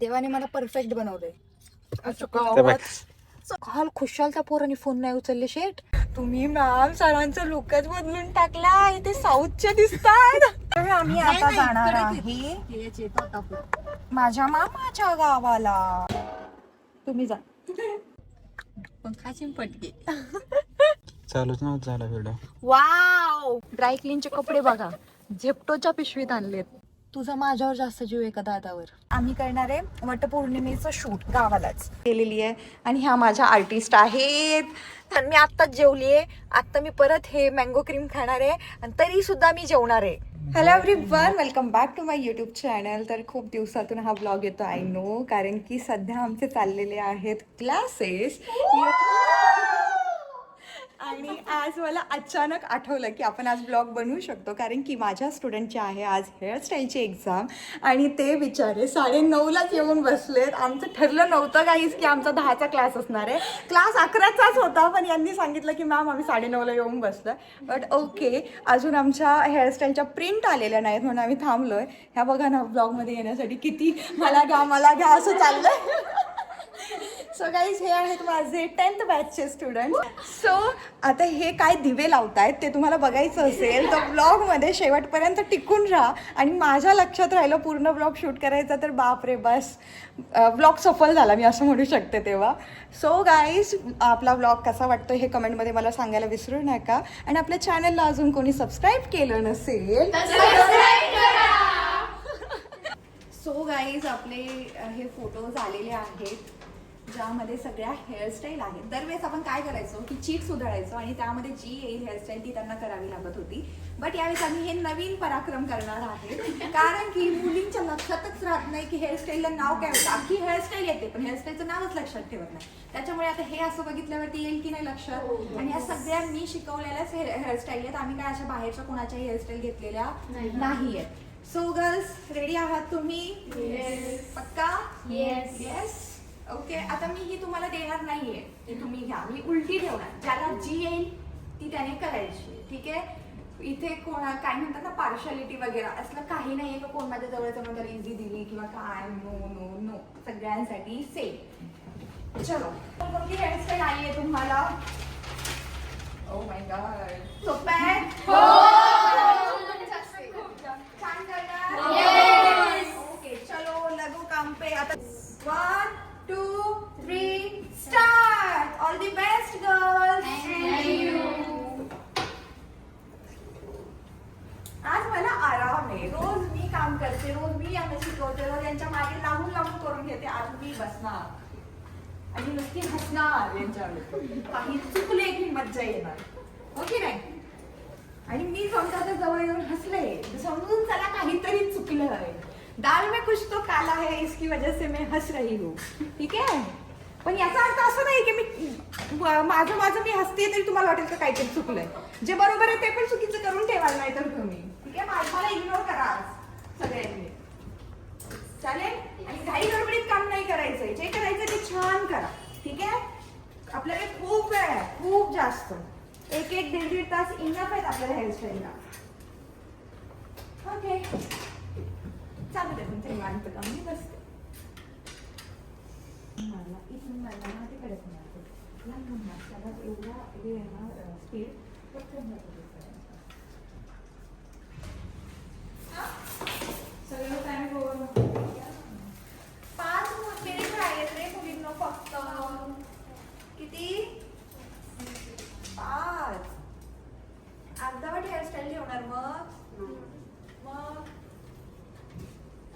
देवाने मला परफेक्ट बनवलंय. काल खुशालच्या पोरांनी फोन नाही उचलले. शेट तुम्ही मॅम सरांचा लुकच बदलून टाकला. इथे साऊथचे दिसतात. आम्ही आता जाणार आहे माझ्या मामाच्या गावाला. तुम्ही जा. पंखाची पटके चालूच नव्हतं झाला व्हिडिओ. वाव, ड्राय क्लीनचे कपडे बघा, झेप्टोच्या पिशवीत आणलेत. तुझा माझ्यावर जास्त जीव एका दादावर. आम्ही करणार आहे वटपौर्णिमेचं शूट गावालाच केलेली आहे. आणि ह्या माझ्या आर्टिस्ट आहेत. मी आत्ताच जेवली आहे. आत्ता मी परत हे मँगो क्रीम खाणार आहे आणि तरी सुद्धा मी जेवणार आहे. Hello everyone, welcome back to my YouTube channel. तर खूप दिवसातून हा ब्लॉग येतो, आय नो, कारण की सध्या आमचे चाललेले आहेत क्लासेस. आणि आज मला अचानक आठवलं की आपण आज ब्लॉग बनवू शकतो, कारण की माझ्या स्टुडंटची आहे आज हेअरस्टाईलची एक्झाम. आणि ते बिचारे 9:30लाच येऊन बसलेत. आमचं ठरलं नव्हतं काहीच की आमचा 10चा क्लास असणार आहे. क्लास 11चाच होता, पण यांनी सांगितलं की मॅम आम्ही 9:30ला येऊन बसलो. बट ओके, अजून आमच्या हेअरस्टाईलच्या प्रिंट आलेल्या नाहीत म्हणून आम्ही थांबलोय. ह्या बघा ना, ब्लॉगमध्ये येण्यासाठी किती मला घ्या असं चाललंय. सो गाईज, हे आहेत माझे 10th बॅचचे स्टुडंट. सो आता हे काय दिवे लावतायत ते तुम्हाला बघायचं असेल तर ब्लॉगमध्ये शेवटपर्यंत टिकून राहा. आणि माझ्या लक्षात राहिलं पूर्ण ब्लॉग शूट करायचा तर बापरे बस, ब्लॉग सफल झाला मी असं म्हणू शकते तेव्हा. सो गाईज, आपला ब्लॉग कसा वाटतो हे कमेंटमध्ये मला सांगायला विसरू नका. आणि आपल्या चॅनलला अजून कोणी सबस्क्राईब केलं नसेल सो गाईज, आपले हे फोटोज आलेले आहेत ज्यामध्ये सगळ्या हेअरस्टाईल आहेत. दरवेळेस आपण काय करायचो की चीट उधळायचो आणि त्यामध्ये जी येईल हेअरस्टाईल ती त्यांना करावी लागत होती. बट यावेळेस आम्ही हे नवीन पराक्रम करणार आहे, कारण की मुलींच्या लक्षातच राहत नाही की हेअरस्टाईलला नाव काय होतं. अख्खी हेअरस्टाईल येते पण हेअरस्टाईलचं नावच लक्षात ठेवत नाही. त्याच्यामुळे आता हे असं बघितल्यावरती येईल की नाही लक्षात. आणि या सगळ्या मी शिकवलेल्याच हेअरस्टाईल आहेत. आम्ही काय अशा बाहेरच्या कोणाच्या हेअरस्टाईल घेतलेल्या नाही आहेत. सो गर्ल्स, रेडी आहात तुम्ही? पक्का? Yes yes. ओके, आता मी ही तुम्हाला देणार नाहीये की तुम्ही घ्या, मी उलटी ठेवणार. ज्याला जी येईल ती त्याने करायची, ठीक आहे. इथे कोणा काय म्हणतात ना, पार्शालिटी वगैरे असलं काही नाहीये का कोण माझ्या जवळचं नंतर इझी दिली किंवा काय. नो नो नो, सगळ्यांसाठी सेम. चलो, कोणती हेअरस्टाईल आई आहे तुम्हाला? ओ माय गॉड, सोपं आहे. छान करणार. ओके, चलो लगो काम पे. आता 1 2 3 start. All the best girls. Thank you. आज मला आराम आहे. रोज मी काम करते, रोज मी यांना शिकवते, रोज यांच्या मागे लागून करून घेते. आज मी बसणार आणि नुसती हसणार यांच्यावर. काही चुकले की मज्जा येणार, हो की नाही. आणि मी समजा जवळ येऊन हसले समजून चला काहीतरी चुकलं आहे. दाल में कुछ तो काला है, इसकी वजह से मैं हंस रही हूँ, ठीक आहे. पण याचा अर्थ असं नाही की माझं मी हसते तरी तुम्हाला वाटेल का काहीतरी चुकलंय. जे बरोबर आहे ते पण चुकीचं करून ठेवाल नाही तर तुम्ही, ठीक आहे. मला इग्नोर करा सगळ्यांनी, चालेल. आणि घाई गडबडीत काम नाही करायचंय. जे करायचं ते छान करा, ठीक आहे. आपल्याला खूप वेळ आहे, खूप जास्त. 1-1.5 तास इनफ आहेत आपल्याला हेअरस्टाईलला. ओके, चालू दे तुमचं निवांत काम. मी बसते. मला इथून मला तिकडे त्याला एवढा हे आहे ना स्पीड पटकन सगळं काय 5 मिनिट आहेत रे मुलींना फक्त. किती? 5. अर्धावट हेअरस्टाईल ठेवणार मग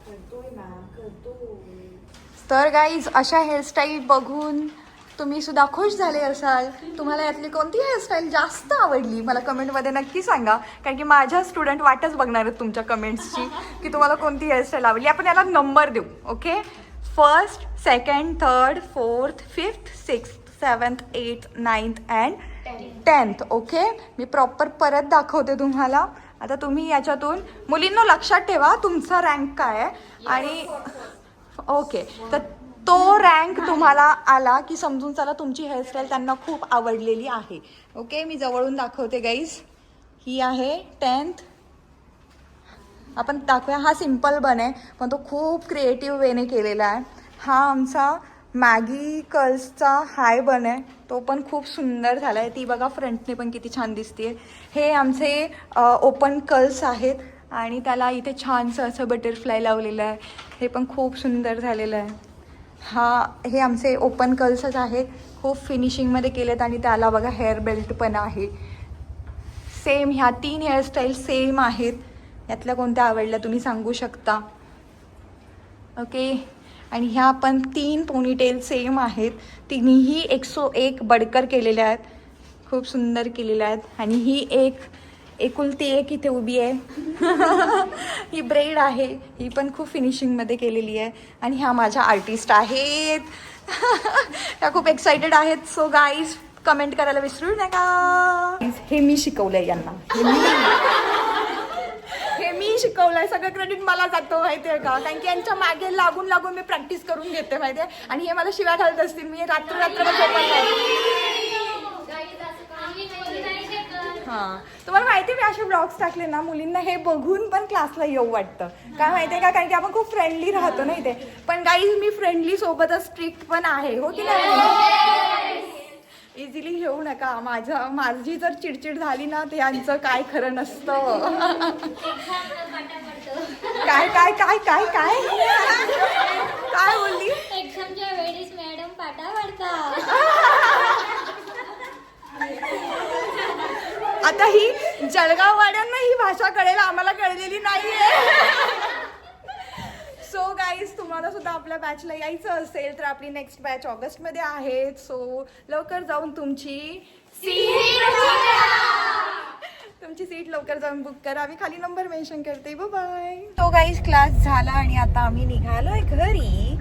करतोय मॅम, करतोय. तर गाईज, अशा हेअरस्टाईल बघून तुम्ही सुद्धा खुश झाले असाल. तुम्हाला यातली कोणती हेअरस्टाईल जास्त आवडली मला कमेंटमध्ये नक्की सांगा, कारण की माझ्या स्टुडंट वाटच बघणार आहेत तुमच्या कमेंट्सची की तुम्हाला कोणती हेअरस्टाईल आवडली. आपण याला नंबर देऊ, okay. 1st, 2nd, 3rd, 4th, 5th, 6th, 7th, 8th, 9th and 10th. Okay, me proper परत दाखवते तुम्हाला. आता तुम्ही याच्यातून मुलींना लक्षात ठेवा तुमचा रँक काय आहे. आणि ओके, तर तो रँक तुम्हाला आला की समजून चला तुमची हेअरस्टाईल त्यांना खूप आवडलेली आहे. ओके, मी जवळून दाखवते गाईज. ही आहे 10th. आपण दाखवूया. हा सिम्पल बन आहे पण तो खूप क्रिएटिव्ह वेने केलेला आहे. हा आमचा मॅगी कर्ल्सचा हाय बन आहे, तो पण खूप सुंदर झाला आहे. ती बघा फ्रंटने पण किती छान दिसते. हे आमचे ओपन कर्ल्स आहेत आणि त्याला इथे छानसं असं बटरफ्लाय लावलेलं आहे. हे पण खूप सुंदर झालेलं आहे. हे आमचे ओपन कर्ल्सच आहेत, खूप फिनिशिंगमध्ये केलेत आणि त्याला बघा हेअर बेल्ट पण आहे. सेम ह्या 3 हेअरस्टाईल सेम आहेत. यातल्या कोणत्या आवडल्या तुम्ही सांगू शकता. ओके. आणि ह्या पण 3 पोनीटेल सेम आहेत. तिन्हीही 101 बडकर केलेल्या आहेत, खूप सुंदर केलेल्या आहेत. आणि ही एकुलती एक इथे उभी आहे. ही ब्रेड आहे, ही पण खूप फिनिशिंगमध्ये केलेली आहे. आणि ह्या माझ्या आर्टिस्ट आहेत. त्या खूप एक्सायटेड आहेत. सो गाईज कमेंट करायला विसरू नका. हे मी शिकवलंय यांना, हे मी शिकवलंय. सगळं क्रेडिट मला जातो माहितीये का, कारण की यांच्या मागे लागून लागून मी प्रॅक्टिस करून घेते माहितीये. आणि हे मला शिव्या घालत असतील, मी रात्र हां. तुम्हाला माहिती मी असे ब्लॉग्स टाकले ना, मुलींना हे बघून पण क्लासला येऊ वाटतं. काय माहितीये का, कारण की आपण खूप फ्रेंडली राहतो ना इथे. पण गाईज मी फ्रेंडली सोबतच स्ट्रिक्ट पण आहे, हो की नाही. इझिली घेऊ नका. माझी जर चिडचिड झाली ना, ते यांचं काय खरं नसतं. काय काय काय काय काय काय बोलली. एक्झामच्या वेळेस मॅडम पाटा पडतात. आता ही जळगाववाड्यांना ही भाषा कळेल, आम्हाला कळलेली नाहीये. सो गाईज तुम्हाला सुद्धा आपल्या बॅचला यायचं असेल तर आपली नेक्स्ट बॅच ऑगस्टमध्ये आहे. सो लवकर जाऊन तुमची सीट लवकर जाऊन बुक करा. आम्ही खाली नंबर मेन्शन करते. बाय. तो गाईज क्लास झाला आणि आता आम्ही निघालोय घरी.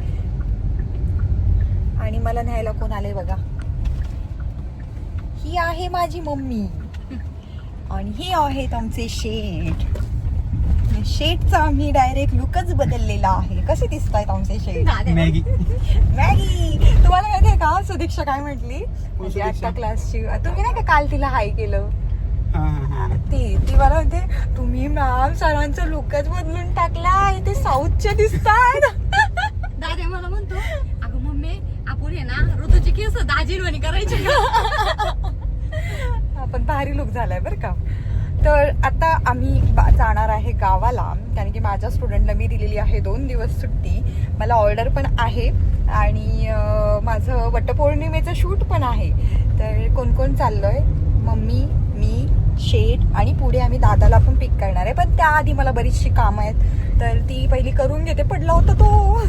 आणि मला न्यायला कोण आले बघा, ही आहे माझी मम्मी आणि ही आहेत आमचे शेठ. शेटचा आम्ही डायरेक्ट लुकच बदललेला आहे. कसे दिसतायत आमचे शेट. मॅगी. तुम्हाला माहितीये का सुदीक्षा काय म्हटली, म्हणजे आता क्लासची, तुम्ही नाही का काल तिला हाय केलं, ती मला म्हणते तुम्ही मॅम सरांचं लुकच बदलून टाकलाय, ते साऊथचे दिसतात. दादा मला म्हणतो, अगं मम्मी आपण हे ना ऋतूची केस दाजीरवाणी करायची. आपण भारी लुक झालाय बरं का. तर आता आम्ही जाणार आहे गावाला, कारण की माझ्या स्टुडंटला मी दिलेली आहे 2 दिवस सुट्टी. मला ऑर्डर पण आहे आणि माझं वटपौर्णिमेचं शूट पण आहे. तर कोण कोण चाललोय, मम्मी, मी, शेठ आणि पुढे आम्ही दादाला पण पिक करणार आहे. पण त्याआधी मला बरीचशी कामं आहेत, तर ती पहिली करून घेते. पडला होता तो.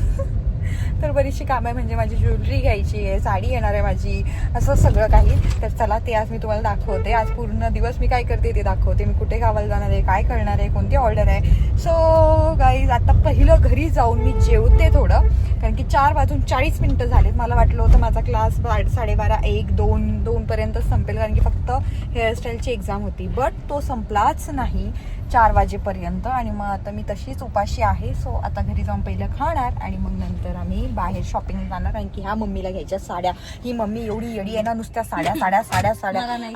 तर बरीचशी कामं आहे, म्हणजे माझी ज्वेलरी घ्यायची आहे, साडी येणार आहे माझी, असं सगळं काही. तर चला ते आज मी तुम्हाला दाखवते. आज पूर्ण दिवस मी काय करते ते दाखवते. मी कुठे गावाला जाणार आहे, काय करणार आहे, कोणती ऑर्डर आहे. सो गाईज आता पहिलं घरी जाऊन मी जेवते थोडं, कारण की 4:40 झालेत. मला वाटलं होतं माझा क्लास 12:30, 1, 2 पर्यंत संपेल, कारण की फक्त हेअरस्टाईलची एक्झाम होती. बट तो संपलाच नाही 4 वाजेपर्यंत. आणि मग आता मी तशीच उपाशी आहे. सो आता घरी जाऊन पहिलं खाणार आणि मग नंतर आम्ही बाहेर शॉपिंग जाणार, कारण की ह्या मम्मीला घ्यायच्या साड्या. ही मम्मी एवढी येडी आहे ना, नुसत्या साड्या.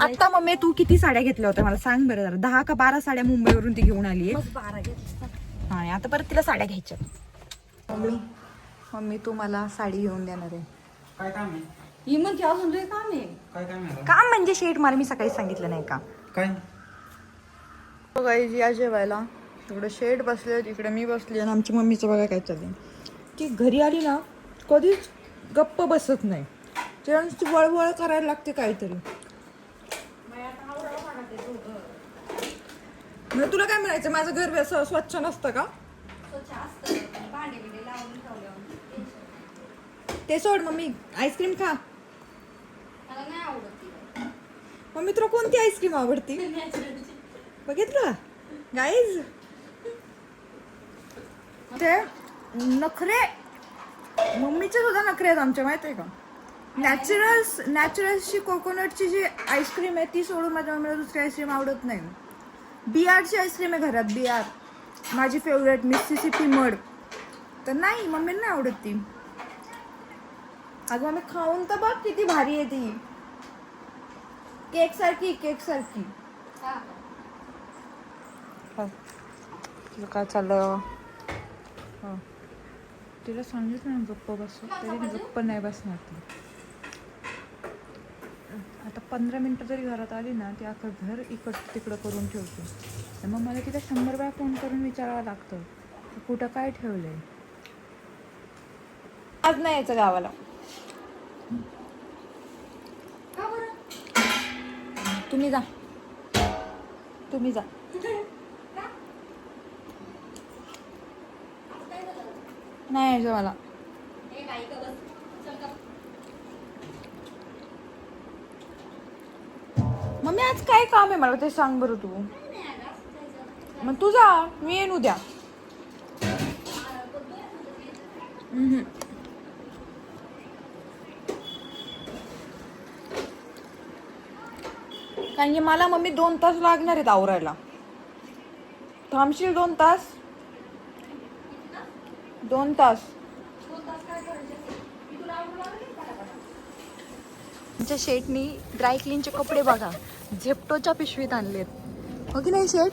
आता मम्मी तू किती साड्या घेतल्या होत्या मला सांग बरं जरा. 10 का 12 साड्या मुंबईवरून ती घेऊन आली आहे. 12 घेतल्या. हा, आणि आता परत तिला साड्या घ्यायच्या. मम्मी तू मला साडी घेऊन देणार आहे. काय काम आहे? ही मग घ्या म्हणलोय काम आहे. काय काम आहे? काम म्हणजे शेट मला मी सकाळी सांगितलं नाही का. काय बघायची या जेवायला एवढं शेट बसले, तिकडे मी बसली आणि आमची मम्मीचं बघा काय चाललंय. की घरी आली ना कधीच गप्प बसत नाही, ती वळवळ करायला लागते काहीतरी. मग तुला काय म्हणायचं, माझं घर असं स्वच्छ नसतं का. ते सोड मम्मी, आईस्क्रीम खा. मला नाही आवडत. मम्मी तुला कोणती आईस्क्रीम आवडती बघितलं गाईज. ते नखरे मम्मीचे सुद्धा नखरे आहेत आमच्या, माहिती आहे का. नॅचरल्सची कोकोनटची जी आईस्क्रीम आहे ती सोडून माझ्या मम्मीला दुसरी आईस्क्रीम आवडत नाही. बियारची आईस्क्रीम आहे घरात, बियार माझी फेवरेट, मिसिसिपी मड. तर नाही, मम्मीला नाही आवडत ती. अगं मम्मी खाऊन तर बघ किती भारी आहे ती, केक सारखी. तुझं काय चाललं? हो तिला सांगितलं ना गप्प बसू, तरी गप्प नाही बसणार ती. आता 15 मिनटं जरी घरात आली ना ती अख्खं घर इकडं तिकडं करून ठेवते. तर मग मला तिला 100 वेळा फोन करून विचारावं लागतं कुठं काय ठेवलंय. आज नाही यायचं गावाला. तुम्ही जा, तुम्ही जा. नाही यायचं मला. मम्मी आज काय काम आहे मला ते सांग बरं तू. मग तू जा, मी येईन उद्या. कारण की मला मम्मी 2 तास लागणार आहेत आवरायला. थांबशील 2 तास? 2 तास. आमच्या शेटनी ड्राय क्लीनचे कपडे बघा झेप्टोच्या पिशवीत आणलेत. हो की नाही शेट?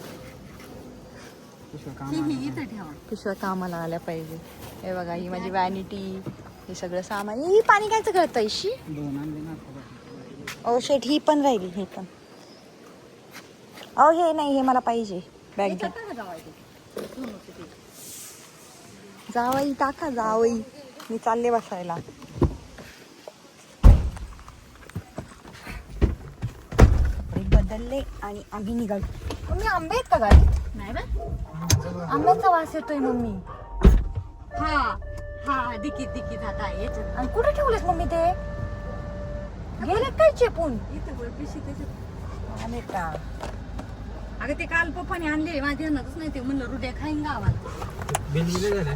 पिशव्या कामाला आल्या पाहिजे. हे बघा ही माझी वॅनिटी, हे सगळं सामान. ही पाणी कायचं कळतं इशी? ओ शेट ही पण राहिली, हे पण. अहो हे नाही, हे मला पाहिजे बॅग. जावई टाका, जावई. मी चालले बसायला. बदलले आणि आम्ही निघालो. मम्मी आंबे आहेत का गाडीत? नाही बा, आंब्याचा वास येतोय मम्मी. हा हा दिकीत आता याच्यात. आणि कुठे ठेवलेस मम्मी ते? गेले काय चेपून? इथं वर पिशी त्याच्यात. आले का? अगं ते काल पप्पाने आणले, माझ्या ध्यानातच नाही. ते म्हणलं रुड्या खाईन गावाला.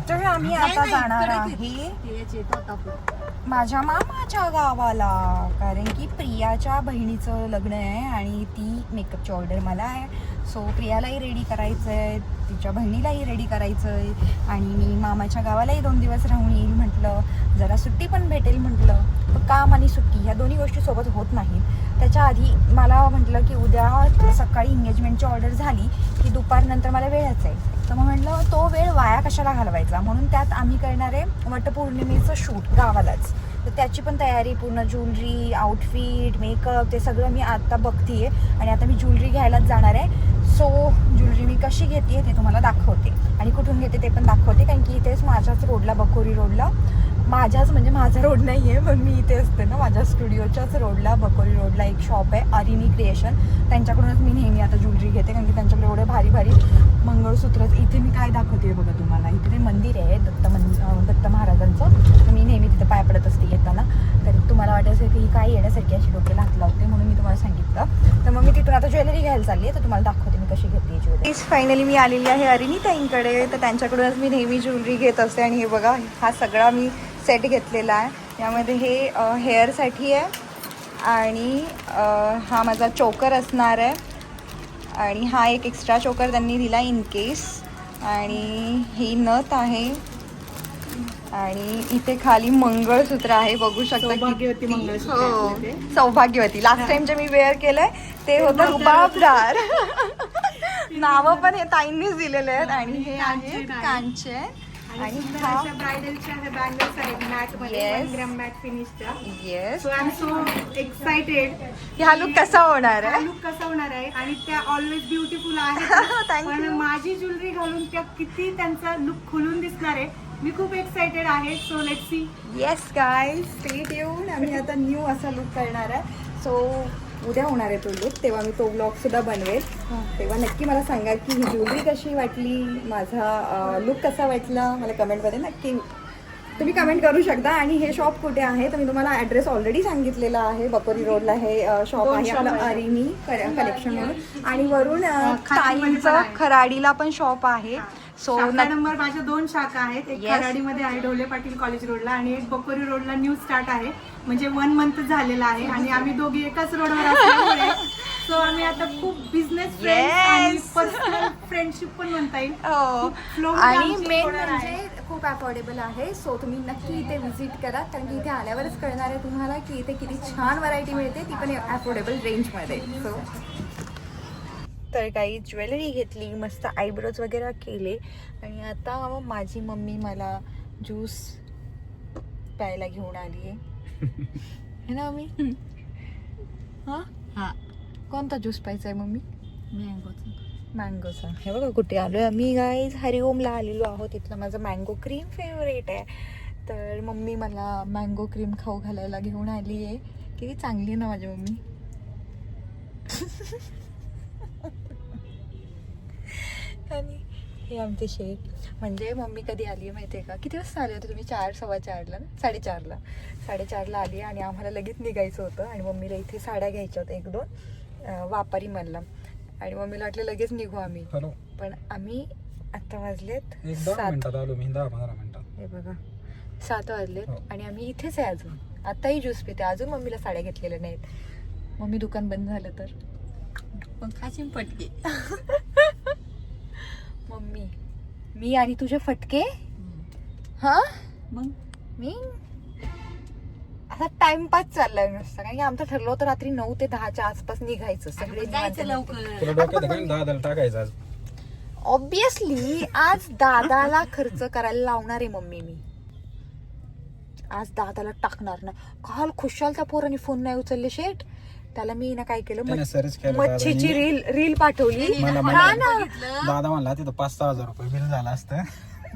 तर आम्ही आता जाणार आहे ते याचे तोतापूर. माझ्या मामाच्या गावाला, कारण की प्रियाच्या बहिणीचं लग्न आहे आणि ती मेकअपची ऑर्डर मला आहे. सो प्रियालाही रेडी करायचं आहे, तिच्या बहिणीलाही रेडी करायचं आहे आणि मी मामाच्या गावालाही 2 दिवस राहून येईल म्हटलं. जरा सुट्टी पण भेटेल म्हटलं. काम आणि सुट्टी ह्या दोन्ही गोष्टी सोबत होत नाहीत. त्याच्या आधी मला म्हटलं की उद्या सकाळी एंगेजमेंटची ऑर्डर झाली की दुपारनंतर मला वेळच आहे. तर मग म्हटलं तो वेळ वाया कशाला घालवायचा, म्हणून त्यात आम्ही करणार आहे वटपौर्णिमेचं शूट गावालाच. तर त्याची पण तयारी, पूर्ण ज्वेलरी, आउटफिट, मेकअप ते सगळं मी आता बघतीये. आणि आता मी ज्वेलरी घ्यायलाच जाणार आहे. सो ज्वेलरी मी कशी घेते ते तुम्हाला दाखवते आणि कुठून घेते ते पण दाखवते. कारण की इथेच माझ्याच रोडला, बकोरी रोडला, माझ्याच म्हणजे माझा रोड नाही आहे पण मी इथे असते ना, माझ्या स्टुडिओच्याच रोडला, बकोरी रोडला एक शॉप आहे अरिनी क्रिएशन. त्यांच्याकडूनच मी नेहमी आता ज्वेलरी घेते, कारण की त्यांच्याकडे एवढे भारी भारी मंगळसूत्र. इथे मी काय दाखवते बघा तुम्हाला, इथे ते मंदिर आहे दत्त महाराजांचं. तर मी नेहमी तिथे पाय पडत असते येताना. तर तुम्हाला वाटायचं की ही काय येण्यासारखी अशी डोक्याला हात लावते, म्हणून मी तुम्हाला सांगितलं. तर मग मी तिथून आता ज्वेलरी घ्यायला चालली आहे, तर तुम्हाला दाखवते मी कशी घेते ज्वेलरी. फायनली मी आलेली आहे अरिनी ताईंकडे. तर त्यांच्याकडूनच मी नेहमी ज्वेलरी घेत असते. आणि हे बघा, हा सगळा मी सेट घेतलेला आहे. यामध्ये हे हेअरसाठी आहे आणि हा माझा चोकर असणार आहे आणि हा एक एक्स्ट्रा चोकर त्यांनी दिला इन केस. आणि ही नथ आहे आणि इथे खाली मंगळसूत्र आहे, बघू शकता. सौभाग्यवती मंगळसूत्र. हो सौभाग्यवती. लास्ट टाइम जे मी वेअर केलंय ते होतं रुबाबदार. नावं पण हे ताईंनीच दिलेले आहेत. आणि हे आहेत कांचे. आणि हा ब्रायडलच्या बँगल्स आहेत मॅट मध्ये, 1 ग्रॅम मॅट फिनिशच्या. Yes. So I am so excited की हा लुक कसा होणार हा आहे. लुक कसा होणार आहे. आणि त्या ऑलवेज ब्युटिफुल आहेत. Thank पण you. माझी ज्वेलरी घालून त्या किती त्यांचा लुक खुलून दिसणार आहे. मी खूप एक्साइटेड आहे. So let's see. Yes guys, stay tune. आम्ही आता न्यू असा लुक करणार आहे. सो उद्या होणार आहे तो लुक, तेव्हा मी तो ब्लॉगसुद्धा बनवेल. तेव्हा नक्की मला सांगा की ही ज्वेलरी कशी वाटली, माझा लुक कसा वाटला. मला कमेंटमध्ये नक्की तुम्ही कमेंट करू शकता. आणि हे शॉप कुठे आहे तर मी तुम्हाला ॲड्रेस ऑलरेडी सांगितलेला आहे. बकोरी रोडला हे शॉप आहे आपलं अरिनी कलेक्शन म्हणून. आणि वरून ताईंचं खराडीला पण शॉप आहे. सो नंबर माझ्या 2 शाखा आहेत. एक Yes. खराडीमध्ये आहे ढोले पाटील कॉलेज रोडला आणि एक बकोरी रोडला न्यू स्टार्ट आहे. म्हणजे 1 मंथ झालेला आहे आणि आम्ही दोघी एकाच रोडवर असल्यामुळे सो आम्ही आता खूप बिझनेस फ्रेंड्स आणि पर्सनल फ्रेंडशिप पण म्हणता येईल. हो. आणि मेन म्हणजे खूप अफोर्डेबल आहे. सो तुम्ही नक्की इथे व्हिजिट करा, कारण की इथे आल्यावरच कळणार आहे तुम्हाला की इथे किती छान व्हरायटी मिळते, ती पण अफोर्डेबल रेंजमध्ये. सो तर काही ज्वेलरी घेतली, मस्त आयब्रोज वगैरे केले आणि आता माझी मम्मी मला ज्यूस प्यायला घेऊन आली आहे ना मम्मी? हा, कोणता ज्यूस प्यायचा आहे मम्मी? मँगोचा. हे बघा कुठे आलोय आम्ही गाईज, हरिओमला आलेलो आहोत. इथलं माझं मँगो क्रीम फेवरेट आहे. तर मम्मी मला मँगो क्रीम खाऊ घालायला घेऊन आली आहे. किती चांगली आहे ना माझी मम्मी. आणि हे आमचे शेट. म्हणजे मम्मी कधी आली माहिती आहे का? किती वाजता आले होते तुम्ही? 4, 4:15 ना? 4:30ला आली आणि आम्हाला लगेच निघायचं होतं. आणि मम्मीला इथे साड्या घ्यायच्या होत्या 1-2 व्यापारी म्हणला. आणि मम्मीला वाटलं लगेच निघू आम्ही. पण आम्ही आता वाजलेत 7. आलो मी 10-15 मिनिटात. हे बघा 7 वाजलेत आणि आम्ही इथेच आहे अजून. आताही ज्यूस पिते. अजून मम्मीला साड्या घेतलेल्या नाहीत. मम्मी दुकान बंद झालं तर पण खाशीन फटके. मम्मी मी आणि तुझे फटके. हा मग मी असा टाइमपास चाललाय नुसता. कारण की आमचं ठरलं होतं रात्री 9 ते 10च्या आसपास निघायचं. सगळे जायचं लवकर. तुला डोक्यात आहे का दादाला टाकायचं आज? ऑब्विसली आज दादाला खर्च करायला लावणार आहे मम्मी. मी आज दादाला टाकणार ना. काल खुशालच्या पोराने फोन नाही उचलले शेट. त्याला मी ना काय केलं, त्याने सर्च केलं मच्छीची दादानी. रील पाठवली. मला हा ना. दादा म्हणला तिथं 5-6 हजार रुपये बिल झालं असतं.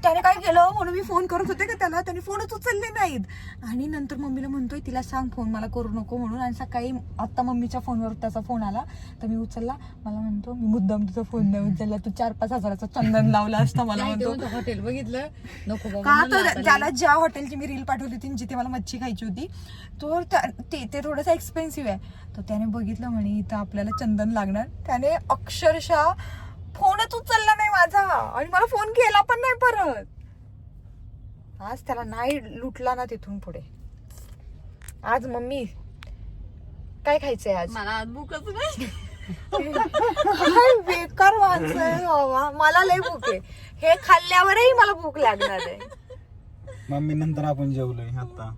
त्याने काय केलं म्हणून मी फोन करत होते का त्याला, त्याने फोनच उचलले नाहीत. आणि नंतर मम्मीला म्हणतोय तिला सांग फोन मला करू नको म्हणून. आणि सकाळी आता मम्मीच्या फोनवर त्याचा फोन आला तर मी उचलला. मला म्हणतो मी मुद्दाम तुझा फोन नाही उचलला, तू 4-5 हजाराचा चंदन लावला असता. मला म्हणतो हॉटेल बघितलं नको का बाबा. तर त्याला ज्या हॉटेलची मी रील पाठवली होती जिथे मला मच्छी खायची होती तो ते थोडंसं एक्सपेन्सिव्ह आहे. तर त्याने बघितलं म्हणे इथं आपल्याला चंदन लागणार. त्याने अक्षरशः फोनच उचलला नाही माझा आणि मला फोन केला पण नाही परत. आज त्याला नाही लुटला ना तिथून पुढे. आज मम्मी काय खायचंय आज? मला आज भूकच नाही. काय बेकार वाचय बाबा. मला लय भूक आहे. हे खाल्ल्यावरही मला भूक लागणार आहे. मम्मी नंतर आपण जेवलोय आता.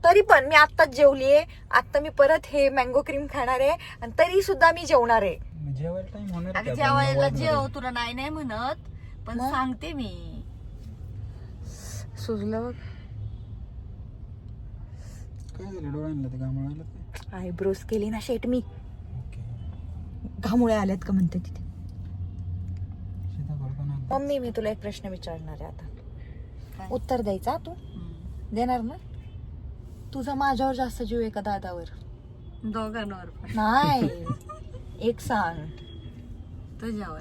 तरी पण मी आत्ताच जेवलीये. आता मी परत हे मँगो क्रीम खाणार आहे आणि तरी सुद्धा मी जेवणार आहे. जेवायला टाइम होणार अगं जेवायला जेव, तुला नाही नाही म्हणत पण मग? सांगते मी. सुजलं बघ. काय झालं डोळ्यांना? ते घामळ आलं काय? आयब्रोज केली ना शेट मी. ओके. घामुळे आल्यात का म्हणते तिथे. सीताफळ पण आलं. मम्मी मी तुला एक प्रश्न विचारणार आहे आता. काय? उत्तर द्यायचा तू देणार ना? तुझा माझ्यावर जास्त जीव आहे का दादावर? दोघांवर पण. नाही एक सांग. तुझ्यावर.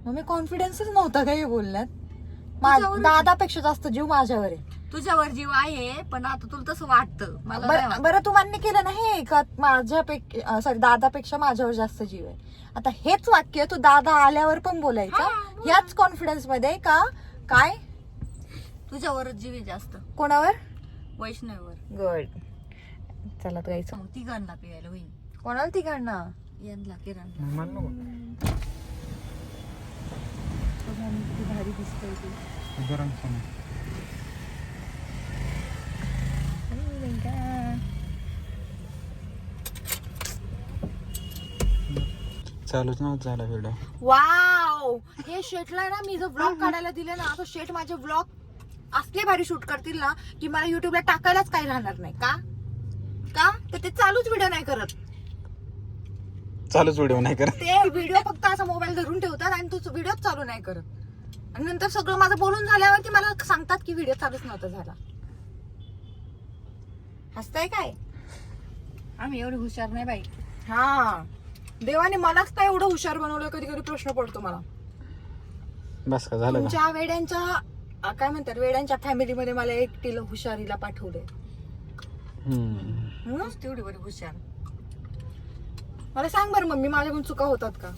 मग मी कॉन्फिडन्सच नव्हता का हे बोलण्यात. तुझ्यावर- दादापेक्षा जास्त जीव माझ्यावर आहे. तुझ्यावर जीव आहे पण आता तुला तसं वाटतं. मला नाही वाटत. बरं तू मान्य केलं ना हे का माझ्यापेक्षा सॉरी दादापेक्षा माझ्यावर जास्त जीव आहे. आता हेच वाक्य तू दादा आल्यावर पण बोलायचं याच कॉन्फिडन्स मध्ये का काय? तुझ्यावरच जीव आहे जास्त. कोणावर? वैष्णवीवर. गुड. चला तू यायचं. मग तिघांना पियायला होईल. कोणाला ती घालना? यांना किरणला. मग मान नको. भारी दिसतोय तू. गरम सोना. चालूच नव्हतं झाला व्हिडिओ. वाव. हे शेटला ना मी जर व्लॉग काढायला दिले ना तो शेट माझे व्लॉग असले भारी शूट करतील ना की मला युट्यूबला टाकायलाच काही राहणार नाही. का का तर ते चालूच व्हिडिओ नाही करत. चालूच व्हिडिओ नाही करत. ते व्हिडिओ फक्त असा मोबाईल धरून ठेवतात आणि तू व्हिडिओ चालू नाही करत. आणि नंतर सगळं माझं बोलून झाल्यावरती मला सांगतात की व्हिडिओ चालूच नव्हता झाला. हसताय काय? आम्ही एवढी हुशार नाही बाई. हा देवाने मलाच काय एवढं हुशार बनवलं. कधी कधी प्रश्न पडतो मला. बस का झालं का? तुमच्या वेड्यांच्या काय म्हणतात वेड्यांच्या फॅमिलीमध्ये मला एकटीला हुशारीला पाठवलंय. तूच तेवढी बरी हुशार. मला सांग बरं मम्मी माझ्याकडून चुका होतात का?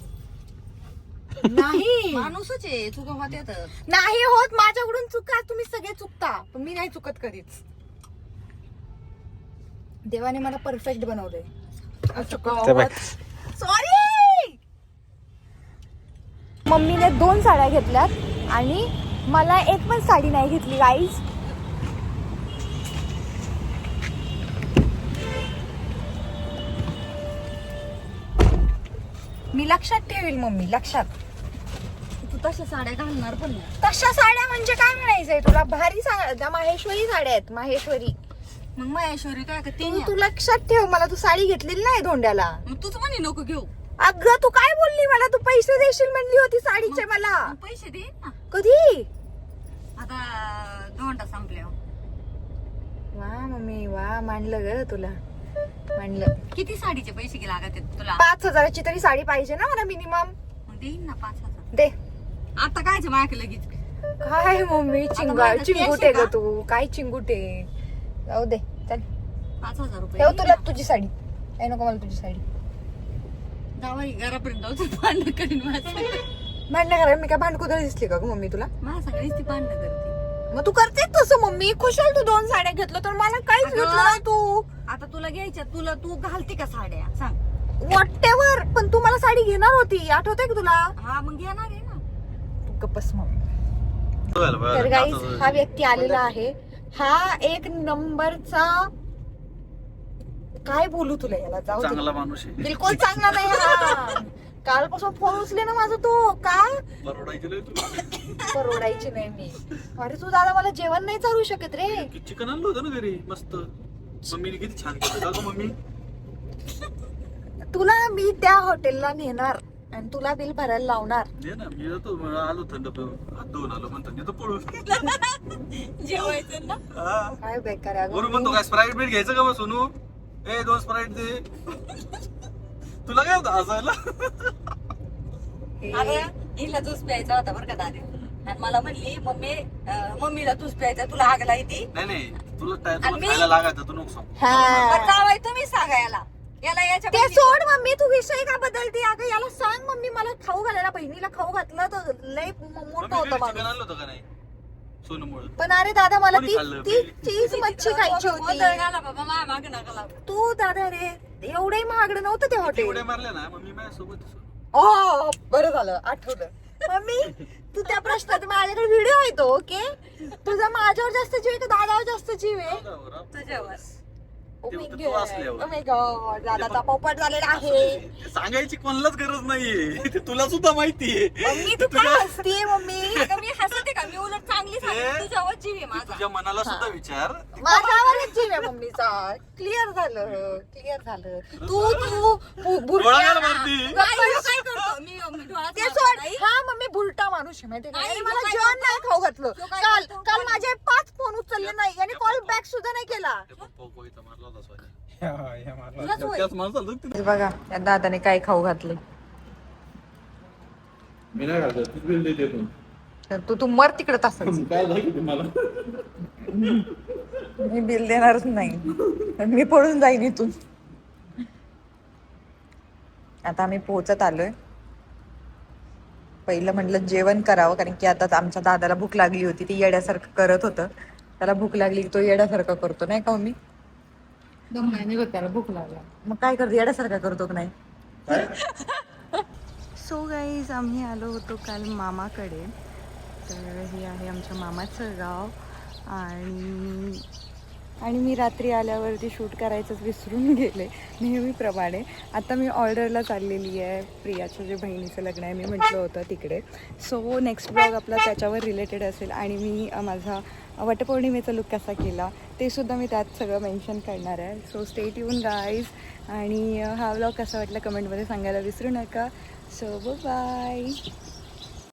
नाही माणूसच आहे. चुका होत्यात. नाही होत माझ्याकडून चुका. तुम्ही सगळे चुकता पण मी नाही चुकत कधीच. देवाने मला परफेक्ट बनवलंय. सॉरी. मम्मीने 2 साड्या घेतल्यात आणि मला एक पण साडी नाही घेतली गाईज. मी लक्षात ठेवील मम्मी, लक्षात. तू तशा साड्या घालणार पण नाही. तशा साड्या म्हणजे काय म्हणायचंय तुला? भारी त्या माहेश्वरी साड्या आहेत, माहेश्वरी. मग महेश्वरी काय का ते तू लक्षात ठेव, मला तू साडी घेतलेली नाही धोंड्याला. मग तूच म्हणे नको घेऊ. अगं तू काय बोलली मला? तू पैसे देशील म्हणली होती साडीचे मला. मग पैसे दे ना कधी? आता धोंडा संपल्यावर. वा मम्मी वा, मांडलं ग तुला, मांडलं. किती साडीचे पैसे गेला लागत आहेत तुला? 5,000ची तरी साडी पाहिजे ना मला मिनिमम. मग देईन ना 5,000. दे. आता कायच मायक लगेच. काय मम्मी माझं चिंगूट आहे cash आहे ग तू, काय चिंगूट आहे. जाऊ दे चल, 5,000 रुपये ठेव दे तुला ना. तुझी साडी. काय नको मला तुझी साडी. जावई घरापर्यंत जाऊ तू भांडण करीन माझं. भांडण करायला मी काय भांडकुदळ दिसली का ग मम्मी तुला? माझ्या सगळीच ती भांडण करते. मग तू करते तसं मम्मी. खुशाल तू 2 साड्या घेतलं तर मला काहीच अगं. घेतलं नाही तू. आता तुला घ्यायच्या, तुला तू घालते का साड्या सांग? व्हॉटेवर, पण तू मला साडी घेणार होती, आठवतंय का तुला? हा मग घेणार आहे ना. तू गप्पस मम्मी. तर गाईज हा व्यक्ती आलेला आहे. हा 1 नंबरचा, काय बोलू तुला याला, जाऊ दे. चांगला माणूस आहे. बिलकुल चांगला नाही हा. कालपासून फोन उचले ना माझा तो. का परवडायची नाही मी. अरे तू दादा मला जेवण नाही चालू शकत रे. चिकन आणलं होतं ना घरी मस्त. मम्मीने किती छान केलं का मम्मी? तुला मी त्या हॉटेलला नेणार आणि तुला बिल भरायला लावणार. दे ना, मी जातो आलो थंड हात धुवून आलो म्हणतो येतो पळून. जेवायचं ना. हा. काय बेकार आहे बरोबर अगं. म्हणतो काय स्प्राईट बीट घ्यायचं का मग सोनू? 2 स्प्राईट दे. तुला काय होतं हसायला? अगं हिला ज्यूस प्यायचा होता बरं का दादी. आणि मला म्हणली मम्मीला ज्यूस प्यायचा, तुला आग लायती. नाही तुला आणि मी- खायला लागायचं तू नको सांगू. हा. पण जावई तुम्ही सांगा याला याच्या ते सोड मम्मी, तू विषय का बदलते? अगं याला सांग मम्मी मला खाऊ घालायला. बहिणीला खाऊ घातलं तर लय मोठं होतं चिकन माणूस. आणलं होतं का नाही सोनूमुळे? पण अरे दादा मला कोणी ती खाल्लं? ती चीज मच्छी खायची होती. गोंधळ घाला बाबा, माझ्या मागे नका लागू. तू दादा रे एवढंही महागडं नव्हतं ते हॉटेल. उड्या मारल्या ना मम्मी माझ्यासोबत. ओ बरं झालं आठवलं. मम्मी तू त्या प्रश्नात, माझ्याकडे व्हिडिओ आहे तो. ओके, तुझा माझ्यावर जास्त जीव आहे का दादावर जास्त जीव आहे? तुझ्यावर. Oh ते my होतं तू God. असल्यावर. Oh my God. दादाचा पोपट झालेला आहे. ते सांगायची कोणालाच गरज नाहीये. ते तुला सुद्धा माहितीये. मम्मी तू काय हसतीये मम्मी? अगं मी हसते का? मी उलट चांगली सांगते. ते- तुझ्यावर जीव आहे ते माझा. तुझ्या मनाला सुद्धा विचार. माझ्यावरच जीव आहे मम्मीचा. क्लिअर झालं, क्लिअर झालं. तू डोळा घाल वरती. काय करतो मी डोळ्यात ते मारतो सोड. नाही. हा मम्मी भुलटा माणूस आहे माहितीये का? नाही, आणि तो मला काय जेवण करतो? नाही खाऊ घातलं. तो काय काल करतो? काल माझे 5 फोन उचलले नाही आणि कॉल बॅक सुद्धा नाही केला. ते पप्पा इथं मारला होता सोन्या. तुलाच होय. त्याच माणसाला ते- बघा त्या दादाने काय खाऊ घातले. मी नाही घालत, तूच बिल देते तू. तर तू मर तिकडे तसंच. काय झालं ते मला? मी बिल देणारच नाही, मी पळून जाईन इथून. आता आम्ही पोहोचत आलोय. पहिलं म्हटलं जेवण करावं, कारण की आता आमच्या दादाला भूक लागली होती. ती येड्यासारखं करत होतं. त्याला भूक लागली की तो येड्यासारखं करतो, नाही का मम्मी? दम नाही निघत त्याला, भूक लागला. मग काय करतो, येड्यासारखा करतो की नाही? सो गाईज आम्ही आलो होतो काल मामाकडे. तर हे आहे आमच्या मामाचं गाव. आणि मी रात्री आल्यावरती शूट करायचंच विसरून गेले नेहमीप्रमाणे. आता मी ऑर्डरला चाललेली आहे. प्रियाच्या जे बहिणीचं लग्न आहे, मी म्हटलं होतं तिकडे. सो नेक्स्ट ब्लॉग आपला त्याच्यावर रिलेटेड असेल. आणि मी माझा वटपौर्णिमेचा लुक कसा केला ते सुद्धा मी त्यात सगळं मेन्शन करणार आहे. So stay tune guys. आणि हा व्लॉग कसा वाटला कमेंटमध्ये सांगायला विसरू नका. So bye.